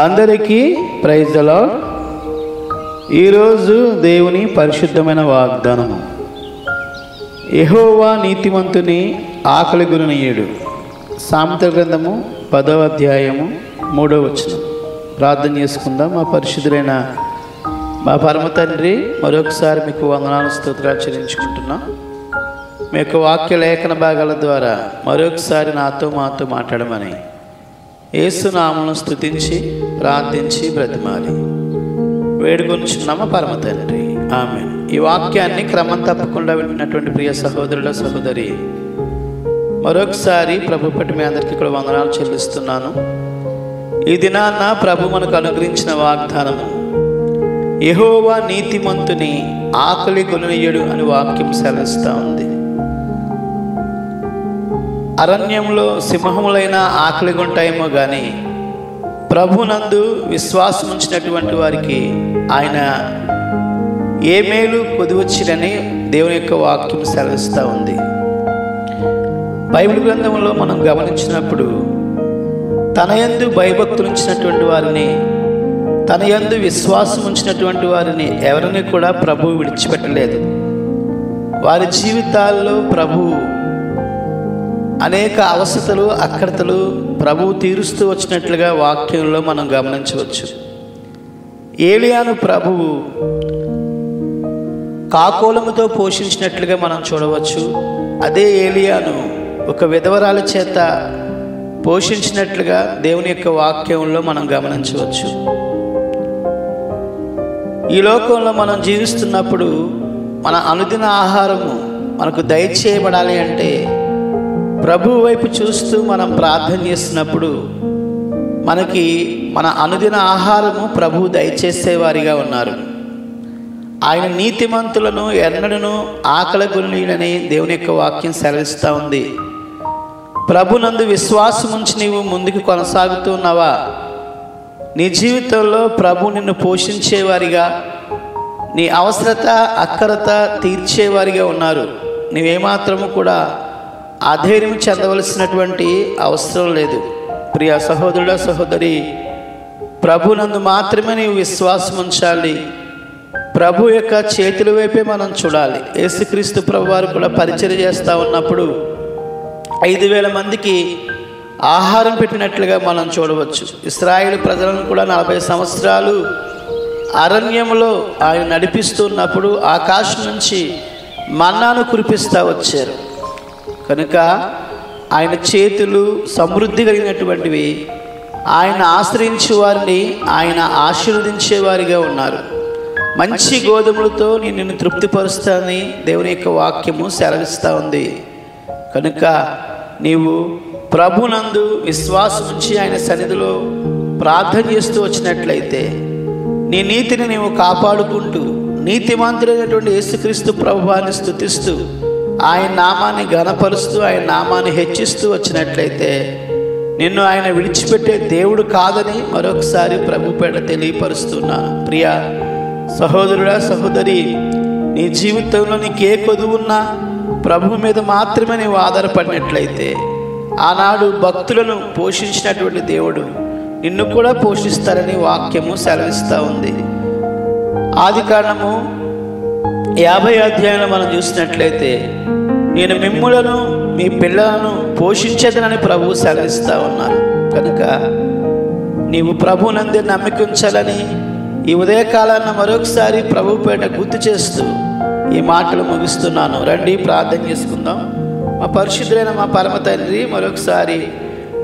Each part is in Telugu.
అందరికీ ప్రైజ్ ది లార్డ్. ఈరోజు దేవుని పరిశుద్ధమైన వాగ్దానము. యెహోవా నీతిమంతుని ఆకలి గుననీయుడు. సామెతల గ్రంథము 10వ అధ్యాయము 3వ వచనం. ప్రార్థన చేసుకుందాం. మా పరిశుద్ధులైన మా పరమ తండ్రి, మరొకసారి మీకు వందనాలు స్తోత్రాలు చెల్లించుకుంటున్నాం. మీ యొక్క వాక్య లేఖన భాగాల ద్వారా మరొకసారి మాతో మాట్లాడమని యేసు నామమును స్తుతించి ప్రార్థించి బ్రతిమాలి వేడుకొనుచున్నాము పరమ తండ్రి, ఆమేన్. ఈ వాక్యాన్ని క్రమం తప్పకుండా వింటున్నటువంటి ప్రియ సహోదరుల సహోదరి, మరొకసారి ప్రభు పట్టి మీ అందరికీ కూడా వందనాలు చెల్లిస్తున్నాను. ఈ దినాన్న ప్రభు మనకు అనుగ్రహించిన వాగ్దానము, యెహోవా నీతిమంతుని ఆకలి కొననీయుడు అని వాక్యం సెలవిస్తూ ఉంది. అరణ్యంలో సింహములైన ఆకలి కొంటాయేమో కానీ ప్రభునందు విశ్వాసం ఉంచినటువంటి వారికి ఆయన ఏ మేలు కొదివచ్చిరని దేవుని యొక్క వాక్యం సెలవిస్తూ ఉంది. బైబిల్ గ్రంథంలో మనం గమనించినప్పుడు తన యందు భయభక్తులు ఉంచినటువంటి వారిని, తన యందు విశ్వాసం ఉంచినటువంటి వారిని ఎవరిని కూడా ప్రభువు విడిచిపెట్టలేదు. వారి జీవితాల్లో ప్రభువు అనేక అవసరతలు అక్కడతలు ప్రభువు తీరుస్తూ వచ్చినట్లుగా వాక్యంలో మనం గమనించవచ్చు. ఏలియాను ప్రభువు కాకోలముతో పోషించినట్లుగా మనం చూడవచ్చు. అదే ఏలియాను ఒక విధవరాల చేత పోషించినట్లుగా దేవుని యొక్క వాక్యంలో మనం గమనించవచ్చు. ఈ లోకంలో మనం జీవిస్తున్నప్పుడు మన అనుదిన ఆహారము మనకు దయచేయబడాలి అంటే ప్రభువు వైపు చూస్తూ మనం ప్రార్థన చేస్తున్నప్పుడు మనకి మన అనుదిన ఆహారము ప్రభువు దయచేసేవారిగా ఉన్నారు. ఆయన నీతిమంతులను ఎన్నడను ఆకలి కొననీయుడని దేవుని యొక్క వాక్యం సెలవిస్తూ ఉంది. ప్రభునందు విశ్వాసం ఉంచి నీవు ముందుకు కొనసాగుతూ ఉన్నావా? నీ జీవితంలో ప్రభు నిన్ను పోషించేవారిగా, నీ అవసరత అక్కరత తీర్చేవారిగా ఉన్నారు. నీవేమాత్రము కూడా అధైర్యం చెందవలసినటువంటి అవసరం లేదు. ప్రియ సహోదరుడ సహోదరి, ప్రభునందు మాత్రమే నీవు విశ్వాసం ఉంచాలి. ప్రభు యొక్క చేతుల వైపే మనం చూడాలి. యేసుక్రీస్తు ప్రభు వారు కూడా పరిచర్య చేస్తూ ఉన్నప్పుడు 5,000 మందికి ఆహారం పెట్టినట్లుగా మనం చూడవచ్చు. ఇశ్రాయేలు ప్రజలను కూడా 40 సంవత్సరాలు అరణ్యంలో ఆయన నడిపిస్తున్నప్పుడు ఆకాశం నుంచి మన్నాను కురిపిస్తూ వచ్చారు. కనుక ఆయన చేతులు సమృద్ధి కలిగినటువంటివి. ఆయన ఆశ్రయించే వారిని ఆయన ఆశీర్వదించేవారిగా ఉన్నారు. మంచి గోధుమలతో నేను నిన్ను తృప్తిపరుస్తానని దేవుని యొక్క వాక్యము సెలవిస్తూ ఉంది. కనుక నీవు ప్రభునందు విశ్వాసం ఉంచి ఆయన సన్నిధిలో ప్రార్థన చేస్తూ వచ్చినట్లయితే నీ నీతిని నీవు కాపాడుకుంటూ నీతిమంతుడైనటువంటి యేసుక్రీస్తు ప్రభువాన్ని స్తుతిస్తూ ఆయన నామాన్ని ఘనపరుస్తూ ఆయన నామాన్ని హెచ్చిస్తూ వచ్చినట్లయితే నిన్ను ఆయన విడిచిపెట్టే దేవుడు కాదని మరొకసారి ప్రభు పేట తెలియపరుస్తున్నాను. ప్రియ సహోదరుడా సహోదరి, నీ జీవితంలో నీకు ఏ కొదువున్నా ప్రభు మీద మాత్రమే నీవు ఆధారపడినట్లయితే ఆనాడు భక్తులను పోషించినటువంటి దేవుడు నిన్ను కూడా పోషిస్తారని వాక్యము సెలవిస్తూ ఉంది. ఆదికాండము 50వ అధ్యాయంలో మనం చూసినట్లయితే నేను మిమ్ములను మీ పిల్లలను పోషించేదనని ప్రభువు సెలవిస్తూ ఉన్నారు. కనుక నీవు ప్రభువునందే నమ్మిక ఉంచాలని ఈ ఉదయకాలాన్ని మరొకసారి ప్రభు పేట గుర్తు చేస్తూ ఈ మాటలు ముగిస్తున్నాను. రండి ప్రార్థన చేసుకుందాం. మా పరిశుద్ధులైన మా పరమ తండ్రి, మరొకసారి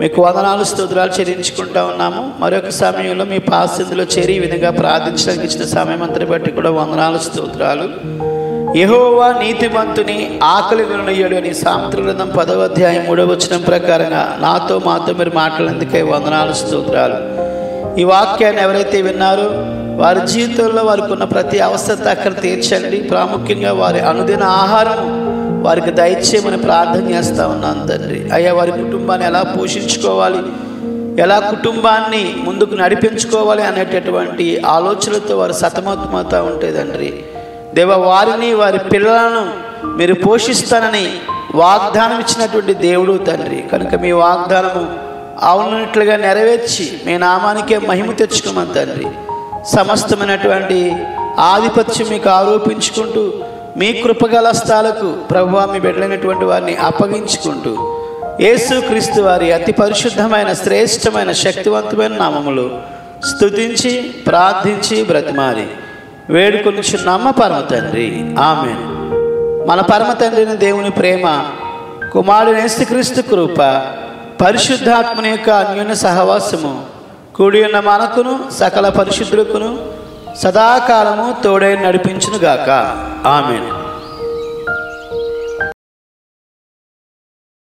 మీకు వందనాలు స్తోత్రాలు చెల్లించుకుంటా ఉన్నాము. మరొక సమయంలో మీ పాసందులో చేరి ఈ విధంగా ప్రార్థించడానికి ఇచ్చిన సమయం అంతటి బట్టి కూడా వందనాలు స్తోత్రాలు. యెహోవా నీతిమంతుని ఆకలి కొననీయుడు అని సామెతల గ్రంథం 10వ అధ్యాయం 3వ వచనం ప్రకారంగా మాతో మీరు మాట్లాడేందుకే వందనాలు స్తోత్రాలు. ఈ వాక్యాన్ని ఎవరైతే విన్నారో వారి జీవితంలో వారికి ఉన్న ప్రతి అవసరత అక్కడ తీర్చండి. ప్రాముఖ్యంగా వారి అనుదిన ఆహారం వారికి దయచేయమని ప్రార్థన చేస్తూ ఉన్నాను తండ్రి. అయ్యా, వారి కుటుంబాన్ని ఎలా పోషించుకోవాలి, ఎలా కుటుంబాన్ని ముందుకు నడిపించుకోవాలి అనేటటువంటి ఆలోచనలతో వారు సతమతమవుతూ ఉంటే తండ్రి, దేవ వారిని వారి పిల్లలను మీరు పోషిస్తానని వాగ్దానం ఇచ్చినటువంటి దేవుడు తండ్రి. కనుక మీ వాగ్దానము అవునట్లుగా నెరవేర్చి మీ నామానికే మహిమ తెచ్చుకోమని తండ్రి. సమస్తమైనటువంటి ఆధిపత్యం మీకు ఆరోపించుకుంటూ మీ కృపగల స్థాలకు ప్రభువా మీ బిడ్డలైనటువంటి వారిని అప్పగించుకుంటూ యేసుక్రీస్తు వారి అతి పరిశుద్ధమైన శ్రేష్టమైన శక్తివంతమైన నామములో స్తుతించి ప్రార్థించి బ్రతిమాలి వేడుకొనిచున్నామ పరమ తండ్రి, ఆమేన్. మన పరమ తండ్రిని దేవుని ప్రేమ, కుమారుడు యేసుక్రీస్తు కృప, పరిశుద్ధాత్మని యొక్క అన్యోన్య సహవాసము కూడి ఉన్న మనకును సకల పరిశుద్ధులకును సదాకాలము తోడై నడిపించునుగాక. ఆమేన్.